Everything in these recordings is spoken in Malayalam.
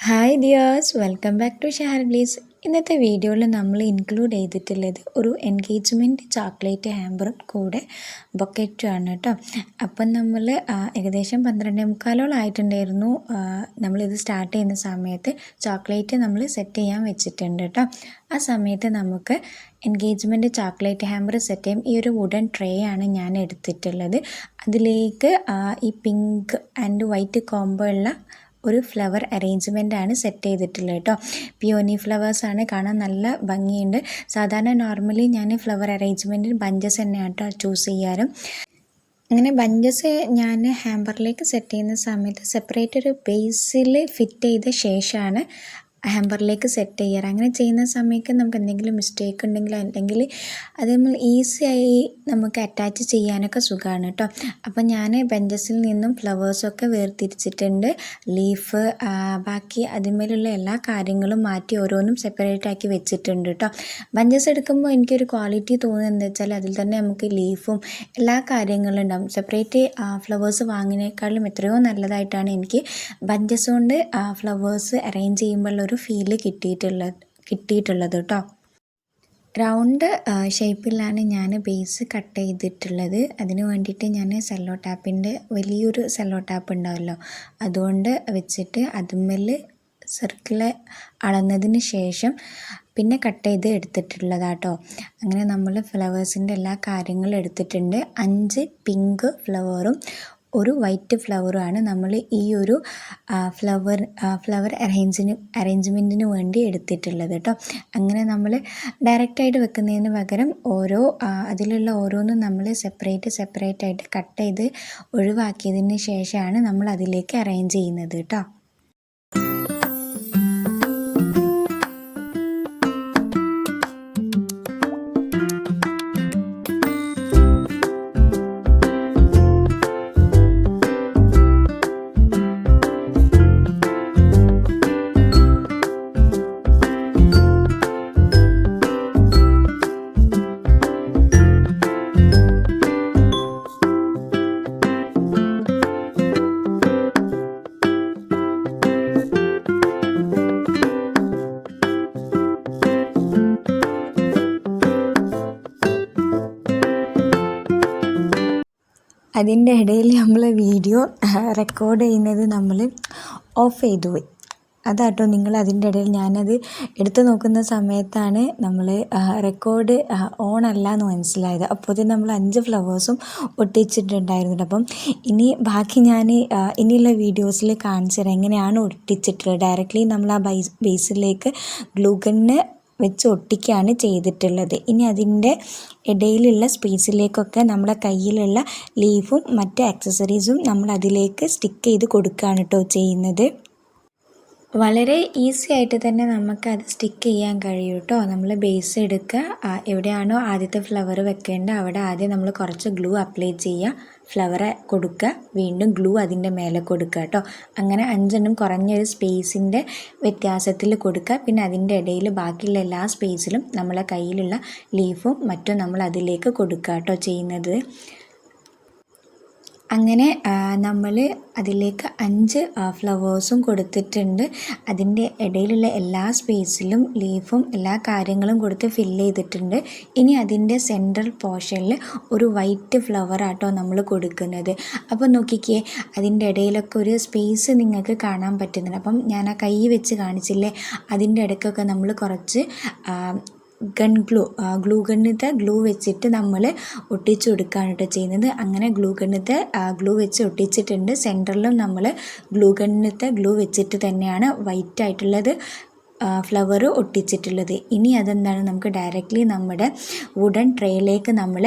Hi dears, welcome back to share bliss. ഇന്നത്തെ വീഡിയോയിൽ നമ്മൾ ഇൻക്ലൂഡ് ചെയ്തിട്ടുള്ളത് ഒരു എൻഗേജ്മെൻറ്റ് ചോക്ലേറ്റ് ഹാമ്പറും കൂടെ ബൊക്കറ്റും ആണ് കേട്ടോ. അപ്പം നമ്മൾ ഏകദേശം 12:45 ആയിട്ടുണ്ടായിരുന്നു നമ്മളിത് സ്റ്റാർട്ട് ചെയ്യുന്ന സമയത്ത്. ചോക്ലേറ്റ് നമ്മൾ സെറ്റ് ചെയ്യാൻ വെച്ചിട്ടുണ്ട് കേട്ടോ. ആ സമയത്ത് നമുക്ക് എൻഗേജ്മെൻറ്റ് ചോക്ലേറ്റ് ഹാമ്പർ സെറ്റ് ചെയ്യും. ഈ ഒരു വുഡൻ ട്രേ ആണ് ഞാൻ എടുത്തിട്ടുള്ളത്. അതിലേക്ക് ഈ പിങ്ക് ആൻഡ് വൈറ്റ് കോംബോ ഉള്ള ഒരു ഫ്ലവർ അറേഞ്ച്മെൻ്റാണ് സെറ്റ് ചെയ്തിട്ടുള്ളത് കേട്ടോ. പിയോണി ഫ്ലവേഴ്സാണ്, കാണാൻ നല്ല ഭംഗിയുണ്ട്. സാധാരണ നോർമലി ഞാൻ ഫ്ലവർ അറേഞ്ച്മെൻറ്റിന് ബഞ്ചസ് തന്നെയാണ് കേട്ടോ ചൂസ് ചെയ്യാറ്. അങ്ങനെ ബഞ്ചസ് ഞാൻ ഹാമ്പറിലേക്ക് സെറ്റ് ചെയ്യുന്ന സമയത്ത് സെപ്പറേറ്റ് ഒരു ബേസിൽ ഫിറ്റ് ചെയ്ത ശേഷമാണ് ഹാമ്പറിലേക്ക് സെറ്റ് ചെയ്യാറ്. അങ്ങനെ ചെയ്യുന്ന സമയത്ത് നമുക്ക് എന്തെങ്കിലും മിസ്റ്റേക്ക് ഉണ്ടെങ്കിൽ അല്ലെങ്കിൽ അത് നമ്മൾ ഈസിയായി നമുക്ക് അറ്റാച്ച് ചെയ്യാനൊക്കെ സുഖമാണ് കേട്ടോ. അപ്പം ഞാൻ ബെഞ്ചസിൽ നിന്നും ഫ്ലവേഴ്സൊക്കെ വേർതിരിച്ചിട്ടുണ്ട്. ലീഫ് ബാക്കി അതിന്മേലുള്ള എല്ലാ കാര്യങ്ങളും മാറ്റി ഓരോന്നും സെപ്പറേറ്റ് ആക്കി വെച്ചിട്ടുണ്ട് കേട്ടോ. ബഞ്ചസ് എടുക്കുമ്പോൾ എനിക്കൊരു ക്വാളിറ്റി തോന്നുന്നത് എന്താ വെച്ചാൽ അതിൽ തന്നെ നമുക്ക് ലീഫും എല്ലാ കാര്യങ്ങളും ഉണ്ടാകും. സെപ്പറേറ്റ് ഫ്ലവേഴ്സ് വാങ്ങിനേക്കാളും എത്രയോ നല്ലതായിട്ടാണ് എനിക്ക് ബഞ്ചസ് കൊണ്ട് ഫ്ലവേഴ്സ് അറേഞ്ച് ചെയ്യുമ്പോഴുള്ളൊരു ഫീല് കിട്ടിയിട്ടുള്ളത് കേട്ടോ. റൗണ്ട് ഷേപ്പിലാണ് ഞാൻ ബേസ് കട്ട് ചെയ്തിട്ടുള്ളത്. അതിന് വേണ്ടിയിട്ട് ഞാൻ സെല്ലോ ടാപ്പിൻ്റെ വലിയൊരു സെല്ലോ ടാപ്പ് ഉണ്ടാവുമല്ലോ, അതുകൊണ്ട് വെച്ചിട്ട് അതുമ്മേൽ സർക്കിൾ അളന്നതിന് ശേഷം പിന്നെ കട്ട് ചെയ്ത് എടുത്തിട്ടുള്ളതാട്ടോ. അങ്ങനെ നമ്മൾ ഫ്ലവേഴ്സിൻ്റെ എല്ലാ കാര്യങ്ങളും എടുത്തിട്ടുണ്ട്. 5 പിങ്ക് ഫ്ലവറും ഒരു വൈറ്റ് ഫ്ലവറുമാണ് നമ്മൾ ഈ ഒരു ഫ്ലവർ അറേഞ്ച്മെൻറ്റിന് വേണ്ടി എടുത്തിട്ടുള്ളത് കേട്ടോ. അങ്ങനെ നമ്മൾ ഡയറക്റ്റായിട്ട് വെക്കുന്നതിന് പകരം അതിലുള്ള ഓരോന്നും നമ്മൾ സെപ്പറേറ്റ് ആയിട്ട് കട്ട് ചെയ്ത് ഒഴിവാക്കിയതിന് ശേഷമാണ് നമ്മൾ അതിലേക്ക് അറേഞ്ച് ചെയ്യുന്നത് കേട്ടോ. അതിൻ്റെ ഇടയിൽ നമ്മൾ വീഡിയോ റെക്കോർഡ് ചെയ്യുന്നത് നമ്മൾ ഓഫ് ചെയ്തു പോയി. അതാട്ടോ നിങ്ങൾ അതിൻ്റെ ഇടയിൽ ഞാനത് എടുത്തു നോക്കുന്ന സമയത്താണ് നമ്മൾ റെക്കോർഡ് ഓൺ അല്ല എന്ന് മനസ്സിലായത്. അപ്പോൾ നമ്മൾ 5 ഫ്ലവേഴ്സും ഒട്ടിച്ചിട്ടുണ്ടായിരുന്നു. അപ്പം ഇനി ബാക്കി ഞാൻ ഇനിയുള്ള വീഡിയോസിൽ കാണിച്ചു തരാം എങ്ങനെയാണ് ഒട്ടിച്ചിട്ടുള്ളത്. ഡയറക്റ്റ്ലി നമ്മൾ ആ ബേസിലേക്ക് ഗ്ലൂഗണ്ണ് വെച്ച് ഒട്ടിക്കുകയാണ് ചെയ്തിട്ടുള്ളത്. ഇനി അതിൻ്റെ ഇടയിലുള്ള സ്പേസിലേക്കൊക്കെ നമ്മുടെ കയ്യിലുള്ള ലീഫും മറ്റ് ആക്സസറീസും നമ്മൾ അതിലേക്ക് സ്റ്റിക്ക് ചെയ്ത് കൊടുക്കുകയാണ് കേട്ടോ ചെയ്യുന്നത്. വളരെ ഈസി ആയിട്ട് തന്നെ നമുക്കത് സ്റ്റിക്ക് ചെയ്യാൻ കഴിയും കേട്ടോ. നമ്മൾ ബേസ് എടുക്കുക, എവിടെയാണോ ആദ്യത്തെ ഫ്ലവർ വെക്കേണ്ടത് അവിടെ ആദ്യം നമ്മൾ കുറച്ച് ഗ്ലൂ അപ്ലൈ ചെയ്യുക, ഫ്ലവറെ കൊടുക്കുക, വീണ്ടും ഗ്ലൂ അതിൻ്റെ മേലെ കൊടുക്കുക കേട്ടോ. അങ്ങനെ 5 കുറഞ്ഞൊരു സ്പേസിൻ്റെ വ്യത്യാസത്തിൽ കൊടുക്കുക. പിന്നെ അതിൻ്റെ ഇടയിൽ ബാക്കിയുള്ള എല്ലാ സ്പേസിലും നമ്മളെ കയ്യിലുള്ള ലീഫും മറ്റും നമ്മൾ അതിലേക്ക് കൊടുക്കുക കേട്ടോ ചെയ്യുന്നത്. അങ്ങനെ നമ്മൾ അതിലേക്ക് 5 ഫ്ലവേഴ്സും കൊടുത്തിട്ടുണ്ട്. അതിൻ്റെ ഇടയിലുള്ള എല്ലാ സ്പേസിലും ലീഫും എല്ലാ കാര്യങ്ങളും കൊടുത്ത് ഫില്ല് ചെയ്തിട്ടുണ്ട്. ഇനി അതിൻ്റെ സെൻട്രൽ പോർഷനിൽ ഒരു വൈറ്റ് ഫ്ലവറാട്ടോ നമ്മൾ കൊടുക്കുന്നത്. അപ്പോൾ നോക്കിക്കേ, അതിൻ്റെ ഇടയിലൊക്കെ ഒരു സ്പേസ് നിങ്ങൾക്ക് കാണാൻ പറ്റുന്നുണ്ട്. അപ്പം ഞാൻ ആ കൈ വെച്ച് കാണിച്ചില്ലേ, അതിൻ്റെ ഇടയ്ക്കൊക്കെ നമ്മൾ കുറച്ച് ഗ്ലൂ ഗണ്ണിത്തെ ഗ്ലൂ വെച്ചിട്ട് നമ്മൾ ഒട്ടിച്ചു കൊടുക്കുകയാണ് കേട്ടോ ചെയ്യുന്നത്. അങ്ങനെ ഗ്ലൂ വെച്ച് ഒട്ടിച്ചിട്ടുണ്ട്. സെൻറ്ററിലും നമ്മൾ ഗ്ലൂ വെച്ചിട്ട് തന്നെയാണ് വൈറ്റ് ആയിട്ടുള്ളത് ഫ്ലവർ ഒട്ടിച്ചിട്ടുള്ളത്. ഇനി അതെന്താണ്, നമുക്ക് ഡയറക്റ്റ്ലി നമ്മുടെ വുഡൻ ട്രേയിലേക്ക് നമ്മൾ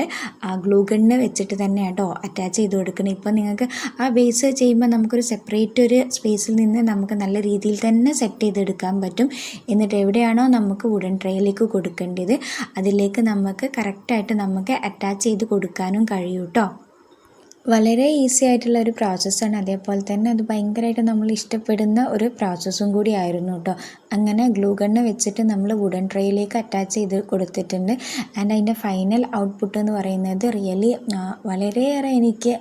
ഗ്ലൂ ഗണ്ണ് വെച്ചിട്ട് തന്നെ കേട്ടോ അറ്റാച്ച് ചെയ്ത് കൊടുക്കണം. ഇപ്പോൾ നിങ്ങൾക്ക് ആ ബേസ് ചെയ്യുമ്പോൾ നമുക്കൊരു സെപ്പറേറ്റ് ഒരു സ്പേസിൽ നിന്ന് നമുക്ക് നല്ല രീതിയിൽ തന്നെ സെറ്റ് ചെയ്തെടുക്കാൻ പറ്റും. എന്നിട്ട് എവിടെയാണോ നമുക്ക് വുഡൻ ട്രേയിലേക്ക് കൊടുക്കേണ്ടത് അതിലേക്ക് നമുക്ക് കറക്റ്റായിട്ട് നമുക്ക് അറ്റാച്ച് ചെയ്ത് കൊടുക്കാനും കഴിയും കേട്ടോ. വളരെ ഈസി ആയിട്ടുള്ള ഒരു പ്രോസസ്സാണ്. അതേപോലെ തന്നെ അത് ഭയങ്കരമായിട്ട് നമ്മൾ ഇഷ്ടപ്പെടുന്ന ഒരു പ്രോസസ്സും കൂടി ആയിരുന്നു കേട്ടോ. അങ്ങനെ ഗ്ലൂ ഗണ്ണ് വെച്ചിട്ട് നമ്മൾ വുഡൻ ട്രേയിലേക്ക് അറ്റാച്ച് ചെയ്ത് കൊടുത്തിട്ടുണ്ട്. ആൻഡ് അതിൻ്റെ ഫൈനൽ ഔട്ട്പുട്ട് എന്ന് പറയുന്നത് റിയലി വളരെയേറെ എനിക്ക്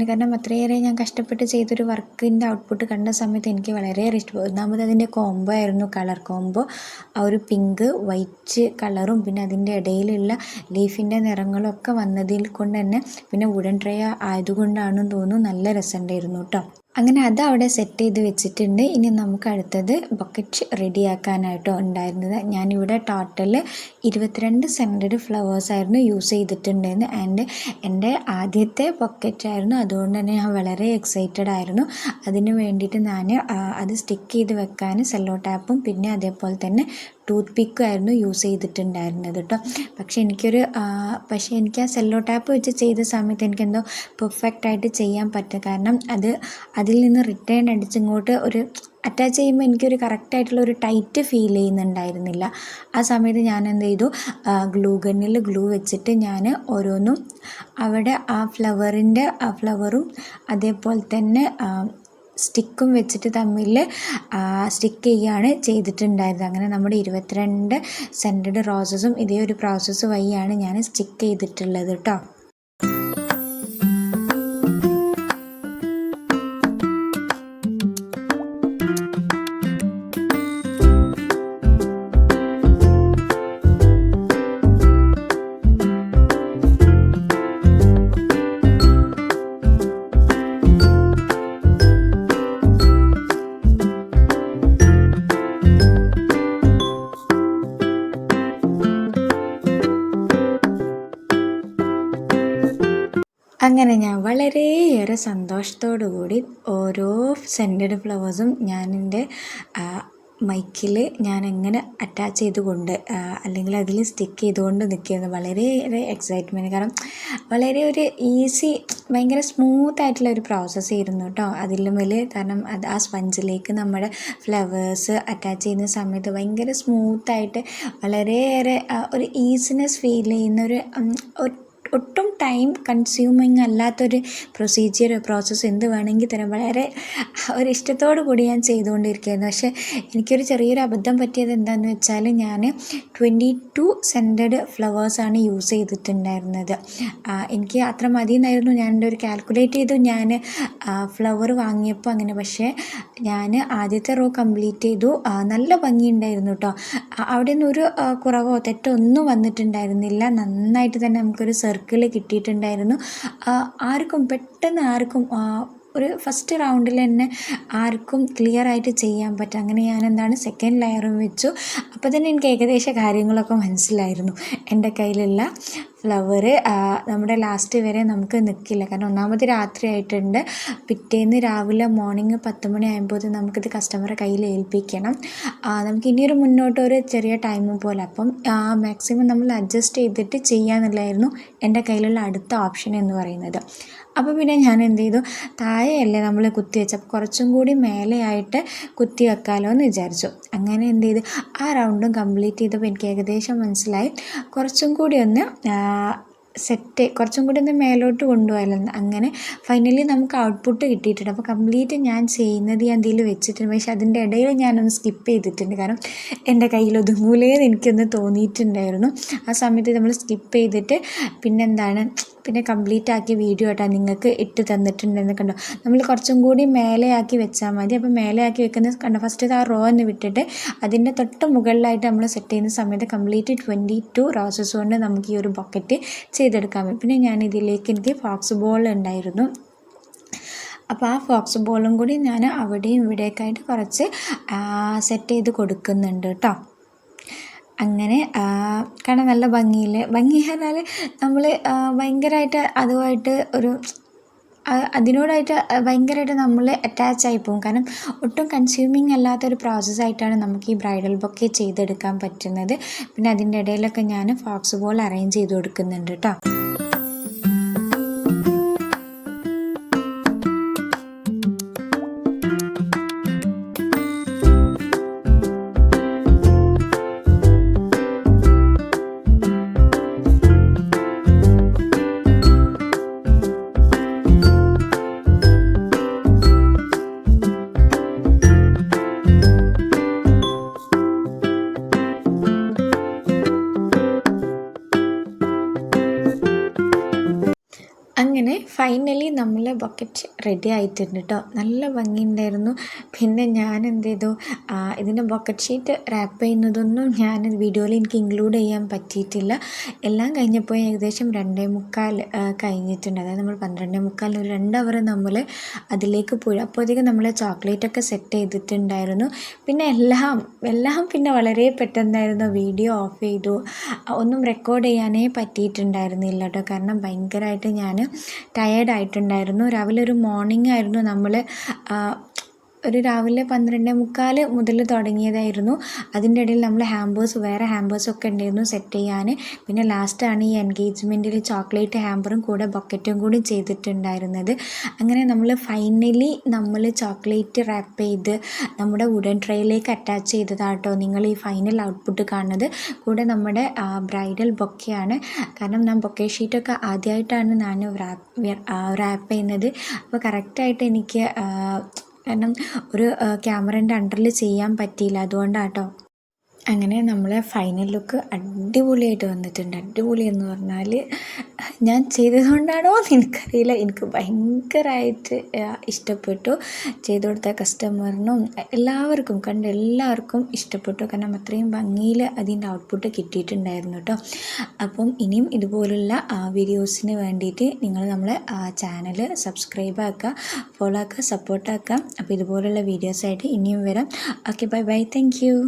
കാരണം അത്രയേറെ ഞാൻ കഷ്ടപ്പെട്ട് ചെയ്തൊരു വർക്കിൻ്റെ ഔട്ട്പുട്ട് കണ്ട സമയത്ത് എനിക്ക് വളരെയേറെ ഇഷ്ടപ്പെട്ടു. ഒന്നാമത് അതിൻ്റെ കോംബോ ആയിരുന്നു, കളർ കോംബോ. ആ ഒരു പിങ്ക് വൈറ്റ് കളറും പിന്നെ അതിൻ്റെ ഇടയിലുള്ള ലീഫിൻ്റെ നിറങ്ങളൊക്കെ വന്നതിൽ കൊണ്ട് തന്നെ, പിന്നെ വുഡൻ ട്രേ ആയതുകൊണ്ടാണെന്ന് തോന്നുന്നു, നല്ല രസമുണ്ടായിരുന്നു കേട്ടോ. അങ്ങനെ അത് അവിടെ സെറ്റ് ചെയ്ത് വെച്ചിട്ടുണ്ട്. ഇനി നമുക്ക് അടുത്തത് ബക്കറ്റ് റെഡിയാക്കാനായിട്ടോ ഉണ്ടായിരുന്നത്. ഞാനിവിടെ ടോട്ടൽ 22 സെൻറ്റഡ് ഫ്ലവേഴ്സായിരുന്നു യൂസ് ചെയ്തിട്ടുണ്ടായിരുന്നു. ആൻഡ് എൻ്റെ ആദ്യത്തെ ബക്കറ്റായിരുന്നു, അതുകൊണ്ട് തന്നെ ഞാൻ വളരെ എക്സൈറ്റഡ് ആയിരുന്നു. അതിന് വേണ്ടിയിട്ട് ഞാൻ അത് സ്റ്റിക്ക് ചെയ്ത് വെക്കാൻ സെല്ലോ ടാപ്പും പിന്നെ അതേപോലെ തന്നെ ടൂത്ത് പിക്കും ആയിരുന്നു യൂസ് ചെയ്തിട്ടുണ്ടായിരുന്നത് കേട്ടോ. പക്ഷേ എനിക്ക് ആ സെല്ലോ ടാപ്പ് വെച്ച് ചെയ്ത സമയത്ത് എനിക്കെന്തോ പെർഫെക്റ്റായിട്ട് ചെയ്യാൻ പറ്റും. കാരണം അതിൽ നിന്ന് റിട്ടേൺ അടിച്ചിങ്ങോട്ട് ഒരു അറ്റാച്ച് ചെയ്യുമ്പോൾ എനിക്കൊരു കറക്റ്റായിട്ടുള്ള ഒരു ടൈറ്റ് ഫീൽ ചെയ്യുന്നുണ്ടായിരുന്നില്ല. ആ സമയത്ത് ഞാൻ എന്ത് ചെയ്തു, ഗ്ലൂ ഗണ്ണിൽ ഗ്ലൂ വെച്ചിട്ട് ഞാൻ ഓരോന്നും അവിടെ ആ ഫ്ലവറും അതേപോലെ തന്നെ സ്റ്റിക്കും വെച്ചിട്ട് തമ്മിൽ സ്റ്റിക്ക് ചെയ്യുകയാണ് ചെയ്തിട്ടുണ്ടായിരുന്നത്. അങ്ങനെ നമ്മുടെ 22 സെൻറ്റഡ് റോസസും ഇതേ ഒരു പ്രോസസ്സ് വഴിയാണ് ഞാൻ സ്റ്റിക്ക് ചെയ്തിട്ടുള്ളത് കേട്ടോ. അങ്ങനെ ഞാൻ വളരെയേറെ സന്തോഷത്തോടു കൂടി ഓരോ സെൻറ്റഡ് ഫ്ലവേഴ്സും ഞാൻ എൻ്റെ മൈക്കിൽ ഞാൻ എങ്ങനെ അറ്റാച്ച് ചെയ്തുകൊണ്ട് അല്ലെങ്കിൽ അതിൽ സ്റ്റിക്ക് ചെയ്തുകൊണ്ട് നിൽക്കുന്നത് വളരെയേറെ എക്സൈറ്റ്മെൻറ്റ്. കാരണം വളരെ ഒരു ഈസി, ഭയങ്കര സ്മൂത്തായിട്ടുള്ള ഒരു പ്രോസസ്സ് ആയിരുന്നു കേട്ടോ. അതിലും വലിയ കാരണം ആ സ്പഞ്ചിലേക്ക് നമ്മുടെ ഫ്ലവേഴ്സ് അറ്റാച്ച് ചെയ്യുന്ന സമയത്ത് ഭയങ്കര സ്മൂത്തായിട്ട് വളരെയേറെ ഒരു ഈസിനെസ് ഫീൽ ചെയ്യുന്ന ഒട്ടും ടൈം കൺസ്യൂമിങ് അല്ലാത്തൊരു പ്രോസസ്സ് എന്ത് വേണമെങ്കിൽ തരാം. വളരെ ഒരു ഇഷ്ടത്തോടു കൂടി ഞാൻ ചെയ്തുകൊണ്ടിരിക്കുകയായിരുന്നു. പക്ഷേ എനിക്കൊരു ചെറിയൊരു അബദ്ധം പറ്റിയത് എന്താണെന്ന് വെച്ചാൽ ഞാൻ 22 സെൻറ്റഡ് ഫ്ലവേഴ്സാണ് യൂസ് ചെയ്തിട്ടുണ്ടായിരുന്നത്. എനിക്ക് അത്ര മതി എന്നായിരുന്നു ഞാൻ എൻ്റെ ഒരു കാൽക്കുലേറ്റ് ചെയ്തു ഞാൻ ഫ്ലവർ വാങ്ങിയപ്പോൾ അങ്ങനെ. പക്ഷേ ഞാൻ ആദ്യത്തെ റോ കംപ്ലീറ്റ് ചെയ്തു. നല്ല ഭംഗിയുണ്ടായിരുന്നു കേട്ടോ. അവിടെ നിന്ന് ഒരു കുറവോ തെറ്റോ ഒന്നും വന്നിട്ടുണ്ടായിരുന്നില്ല. നന്നായിട്ട് തന്നെ നമുക്കൊരു സർക്കിൾ കിട്ടിയിട്ടുണ്ടായിരുന്നു. പെട്ടെന്ന് ആർക്കും ഒരു ഫസ്റ്റ് റൗണ്ടിൽ തന്നെ ആർക്കും ക്ലിയർ ആയിട്ട് ചെയ്യാൻ പറ്റും. അങ്ങനെ ഞാൻ സെക്കൻഡ് ലെയറും വെച്ചു. അപ്പോൾ തന്നെ എനിക്ക് ഏകദേശം കാര്യങ്ങളൊക്കെ മനസ്സിലായിരുന്നു. എൻ്റെ കയ്യിലുള്ള ഫ്ലവർ നമ്മുടെ ലാസ്റ്റ് വരെ നമുക്ക് നിൽക്കില്ല. കാരണം ഒന്നാമത് രാത്രി ആയിട്ടുണ്ട്. പിറ്റേന്ന് രാവിലെ മോർണിംഗ് 10 മണി ആകുമ്പോൾ നമുക്കിത് കസ്റ്റമറെ കയ്യിൽ ഏൽപ്പിക്കണം. നമുക്ക് ഇനിയൊരു മുന്നോട്ടൊരു ചെറിയ ടൈം പോലെ. അപ്പം മാക്സിമം നമ്മൾ അഡ്ജസ്റ്റ് ചെയ്തിട്ട് ചെയ്യാമെന്നുള്ളതായിരുന്നു എൻ്റെ കയ്യിലുള്ള അടുത്ത ഓപ്ഷൻ എന്ന് പറയുന്നത്. അപ്പോൾ പിന്നെ ഞാൻ എന്ത് ചെയ്തു, താഴെയല്ലേ നമ്മൾ കുത്തി വെച്ചപ്പോൾ കുറച്ചും കൂടി മേലെയായിട്ട് കുത്തി വെക്കാമല്ലോ എന്ന് വിചാരിച്ചു. അങ്ങനെ എന്ത് ചെയ്തു, ആ റൗണ്ടും കംപ്ലീറ്റ് ചെയ്തപ്പോൾ എനിക്ക് ഏകദേശം മനസ്സിലായി കുറച്ചും കൂടി ഒന്ന് കുറച്ചും കൂടി ഒന്ന് മേലോട്ട് കൊണ്ടുപോയാലെന്ന്. അങ്ങനെ ഫൈനലി നമുക്ക് ഔട്ട്പുട്ട് കിട്ടിയിട്ടുണ്ട്. അപ്പോൾ കംപ്ലീറ്റ് ഞാൻ ചെയ്യുന്നത് ഞാൻ ഇതിൽ വെച്ചിട്ടുണ്ട്. പക്ഷേ അതിൻ്റെ ഇടയിൽ ഞാനൊന്ന് സ്കിപ്പ് ചെയ്തിട്ടുണ്ട്. കാരണം എൻ്റെ കയ്യിൽ ഒതുങ്ങൂലേന്ന് എനിക്കൊന്ന് തോന്നിയിട്ടുണ്ടായിരുന്നു. ആ സമയത്ത് നമ്മൾ സ്കിപ്പ് ചെയ്തിട്ട് പിന്നെ കംപ്ലീറ്റ് ആക്കി വീഡിയോ ആയിട്ടാണ് നിങ്ങൾക്ക് ഇട്ട് തന്നിട്ടുണ്ടെന്ന് കണ്ടോ. നമ്മൾ കുറച്ചും കൂടി മേലെയാക്കി വെച്ചാൽ മതി. അപ്പോൾ മേലെയാക്കി വെക്കുന്ന കണ്ടോ, ഫസ്റ്റ് ആ റോ എന്ന് വിട്ടിട്ട് അതിൻ്റെ തൊട്ട് മുകളിലായിട്ട് നമ്മൾ സെറ്റ് ചെയ്യുന്ന സമയത്ത് കംപ്ലീറ്റ് 22 റോസസ് കൊണ്ട് നമുക്ക് ഈ ഒരു ബക്കറ്റ് ചെയ്തെടുക്കാൻ പറ്റും. പിന്നെ എനിക്ക് ഫോക്സ് ബോൾ ഉണ്ടായിരുന്നു. അപ്പോൾ ആ ഫോക്സ് ബോളും കൂടി ഞാൻ അവിടെയും ഇവിടെയൊക്കെയായിട്ട് കുറച്ച് സെറ്റ് ചെയ്ത് കൊടുക്കുന്നുണ്ട് കേട്ടോ. അങ്ങനെ കാണാൻ നല്ല ഭംഗി പറഞ്ഞാൽ നമ്മൾ ഭയങ്കരമായിട്ട് അതിനോടായിട്ട് ഭയങ്കരമായിട്ട് നമ്മൾ അറ്റാച്ച് ആയി പോകും. കാരണം ഒട്ടും കൺസ്യൂമിങ് അല്ലാത്തൊരു പ്രോസസ്സായിട്ടാണ് നമുക്ക് ഈ ബ്രൈഡൽ ബൊക്കെ ചെയ്തെടുക്കാൻ പറ്റുന്നത്. പിന്നെ അതിൻ്റെ ഇടയിലൊക്കെ ഞാൻ ഫോക്സ് ബോൾ അറേഞ്ച് ചെയ്ത് കൊടുക്കുന്നുണ്ട് കേട്ടോ. അങ്ങനെ ഫൈനലി നമ്മൾ ബക്കറ്റ് റെഡി ആയിട്ടുണ്ട് കേട്ടോ. നല്ല ഭംഗിയുണ്ടായിരുന്നു. പിന്നെ ഞാൻ എന്ത് ചെയ്തു, ഇതിൻ്റെ ബക്കറ്റ് ഷീറ്റ് റാപ്പ് ചെയ്യുന്നതൊന്നും ഞാൻ വീഡിയോയിൽ എനിക്ക് ഇൻക്ലൂഡ് ചെയ്യാൻ പറ്റിയിട്ടില്ല. എല്ലാം കഴിഞ്ഞപ്പോൾ ഏകദേശം 2:45 കഴിഞ്ഞിട്ടുണ്ട്. അതായത് നമ്മൾ 12:45 ഒരു 2 അവർ നമ്മൾ അതിലേക്ക് പോയി. അപ്പോഴത്തേക്കും നമ്മൾ ചോക്ലേറ്റൊക്കെ സെറ്റ് ചെയ്തിട്ടുണ്ടായിരുന്നു. പിന്നെ എല്ലാം പിന്നെ വളരെ പെട്ടെന്നായിരുന്നു. വീഡിയോ ഓഫ് ചെയ്തു. ഒന്നും റെക്കോർഡ് ചെയ്യാനേ പറ്റിയിട്ടുണ്ടായിരുന്നില്ല കേട്ടോ. കാരണം ഭയങ്കരമായിട്ട് ഞാൻ ടയേർഡായിട്ടുണ്ടായിരുന്നു. രാവിലെ ഒരു മോർണിംഗ് ആയിരുന്നു. നമ്മൾ ഒരു രാവിലെ 12:45 മുതൽ തുടങ്ങിയതായിരുന്നു. അതിൻ്റെ ഇടയിൽ നമ്മൾ വേറെ ഹാമ്പേഴ്സൊക്കെ ഉണ്ടായിരുന്നു സെറ്റ് ചെയ്യാൻ. പിന്നെ ലാസ്റ്റാണ് ഈ എൻഗേജ്മെൻറ്റിൽ ചോക്ലേറ്റ് ഹാമ്പറും കൂടെ ബക്കറ്റും കൂടി ചെയ്തിട്ടുണ്ടായിരുന്നത്. അങ്ങനെ നമ്മൾ ഫൈനലി ചോക്ലേറ്റ് റാപ്പ് ചെയ്ത് നമ്മുടെ വുഡൻ ട്രേയിലേക്ക് അറ്റാച്ച് ചെയ്തതാട്ടോ നിങ്ങൾ ഈ ഫൈനൽ ഔട്ട്പുട്ട് കാണുന്നത്. കൂടെ നമ്മുടെ ബ്രൈഡൽ ബൊക്കെയാണ്. കാരണം ഞാൻ ബൊക്കെ ഷീറ്റൊക്കെ ആദ്യമായിട്ടാണ് ഞാൻ റാപ്പ് ചെയ്യുന്നത്. അപ്പോൾ കറക്റ്റായിട്ട് എനിക്ക് കാരണം ഒരു ക്യാമറേൻ്റെ അണ്ടറിൽ ചെയ്യാൻ പറ്റിയില്ല, അതുകൊണ്ടാട്ടോ. അങ്ങനെ നമ്മളെ ഫൈനൽ ലുക്ക് അടിപൊളിയായിട്ട് വന്നിട്ടുണ്ട്. അടിപൊളി എന്ന് പറഞ്ഞാൽ ഞാൻ ചെയ്തതുകൊണ്ടാണോ എന്ന് എനിക്കറിയില്ല, എനിക്ക് ഭയങ്കരമായിട്ട് ഇഷ്ടപ്പെട്ടു. ചെയ്തു കൊടുത്ത കസ്റ്റമറിനും എല്ലാവർക്കും എല്ലാവർക്കും ഇഷ്ടപ്പെട്ടു. കാരണം അത്രയും ഭംഗിയിൽ അതിൻ്റെ ഔട്ട്പുട്ട് കിട്ടിയിട്ടുണ്ടായിരുന്നു കേട്ടോ. അപ്പം ഇനിയും ഇതുപോലുള്ള വീഡിയോസിന് വേണ്ടിയിട്ട് നിങ്ങൾ നമ്മളെ ചാനൽ സബ്സ്ക്രൈബ് ആക്കുക, ഫോളോ ആക്കുക, സപ്പോർട്ടാക്കുക. അപ്പോൾ ഇതുപോലുള്ള വീഡിയോസായിട്ട് ഇനിയും വരാം. Okay, bye bye, thank you.